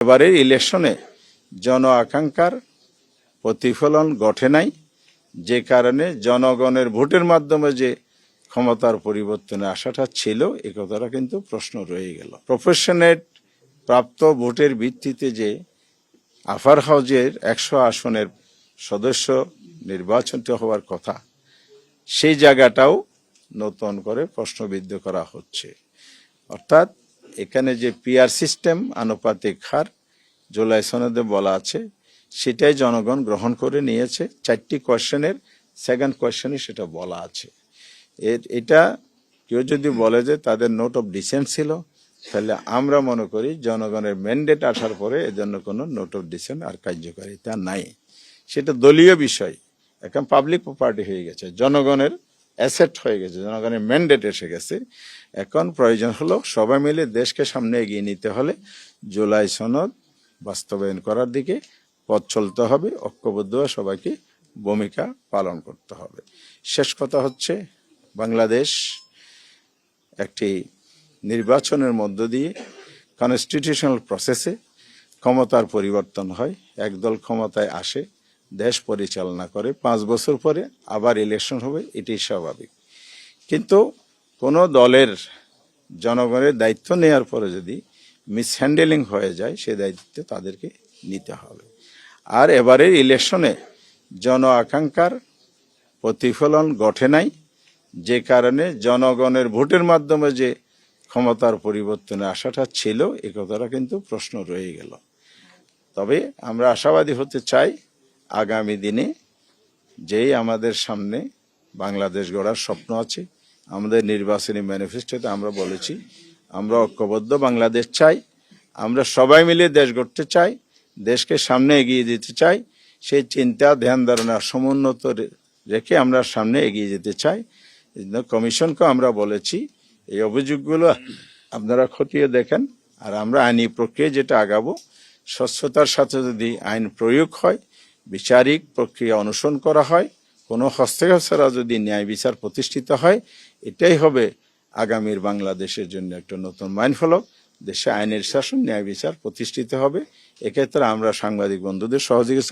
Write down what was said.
এবারের ইলেকশনে জন আকাঙ্ক্ষার প্রতিফলন ঘটে নাই, যে কারণে জনগণের ভোটের মাধ্যমে যে ক্ষমতার পরিবর্তনে আশাটা ছিল এ কথাটা কিন্তু প্রশ্ন রয়ে গেল। প্রফেশনেট প্রাপ্ত ভোটের ভিত্তিতে যে আফার হাউজের 100 আসনের সদস্য নির্বাচিত হওয়ার কথা, সেই জায়গাটাও নতুন করে প্রশ্নবিদ্ধ করা হচ্ছে। অর্থাৎ এখানে যে পিআর সিস্টেম আনুপাতিক হার জুলাই সনদে বলা আছে সেটাই জনগণ গ্রহণ করে নিয়েছে। 4টি কোয়েশ্চেনের সেকেন্ড কোয়েশ্চেনে সেটা বলা আছে। এটা কেউ যদি বলে যে তাদের নোট অফ ডিসেন্ট ছিল, তাহলে আমরা মনে করি জনগণের ম্যান্ডেট আসার পরে এজন্য কোনো নোট অফ ডিসেন্ট আর কার্যকারিতা নাই। সেটা দলীয় বিষয়, এখন পাবলিক প্রপার্টি হয়ে গেছে, জনগণের অ্যাসেট হয়ে গেছে, জনগণের ম্যান্ডেট এসে গেছে। এখন প্রয়োজন হলো সবাই মিলে দেশকে সামনে এগিয়ে নিতে হলে জুলাই সনদ বাস্তবায়ন করার দিকে পথ চলতে হবে, ঐক্যবদ্ধ সবাইকে ভূমিকা পালন করতে হবে। শেষ কথা হচ্ছে, বাংলাদেশ একটি নির্বাচনের মধ্য দিয়ে কনস্টিটিউশনাল প্রসেসে ক্ষমতার পরিবর্তন হয়, একদল ক্ষমতায় আসে, দেশ পরিচালনা করে, 5 বছর পরে আবার ইলেকশন হবে, এটি স্বাভাবিক। কিন্তু কোনো দলের জনগণের দায়িত্ব নেওয়ার পরে যদি মিসহ্যান্ডেলিং হয়ে যায়, সে দায়িত্ব তাদেরকে নিতে হবে। আর এবারের ইলেকশনে জন আকাঙ্ক্ষার প্রতিফলন ঘটে নাই, যে কারণে জনগণের ভোটের মাধ্যমে যে ক্ষমতার পরিবর্তনে আশাটা ছিল এ কথাটা কিন্তু প্রশ্ন রয়ে গেল। তবে আমরা আশাবাদী হতে চাই, আগামী দিনে যেই আমাদের সামনে বাংলাদেশ গড়ার স্বপ্ন আছে, আমাদের নির্বাচনী ম্যানিফেস্টোতে আমরা বলেছি আমরা ঐক্যবদ্ধ বাংলাদেশ চাই, আমরা সবাই মিলে দেশ গড়তে চাই, দেশকে সামনে এগিয়ে দিতে চাই। সেই চিন্তা ধ্যান ধারণা সমুন্নত রেখে আমরা সামনে এগিয়ে যেতে চাই। কমিশনকে আমরা বলেছি এই অভিযোগগুলো আপনারা খতিয়ে দেখেন, আর আমরা আইনি প্রক্রিয়া যেটা আগাবো, স্বচ্ছতার সাথে যদি আইন প্রয়োগ হয়, বিচারিক প্রক্রিয়া অনুসরণ করা হয়, কোনো হস্তক্ষেপ ছাড়া যদি ন্যায় বিচার প্রতিষ্ঠিত হয়, এটাই হবে আগামীর বাংলাদেশের জন্য একটা নতুন মাইলফলক। দেশে আইনের শাসন, ন্যায় বিচার প্রতিষ্ঠিত হবে। এক্ষেত্রে আমরা সাংবাদিক বন্ধুদের সহযোগিতা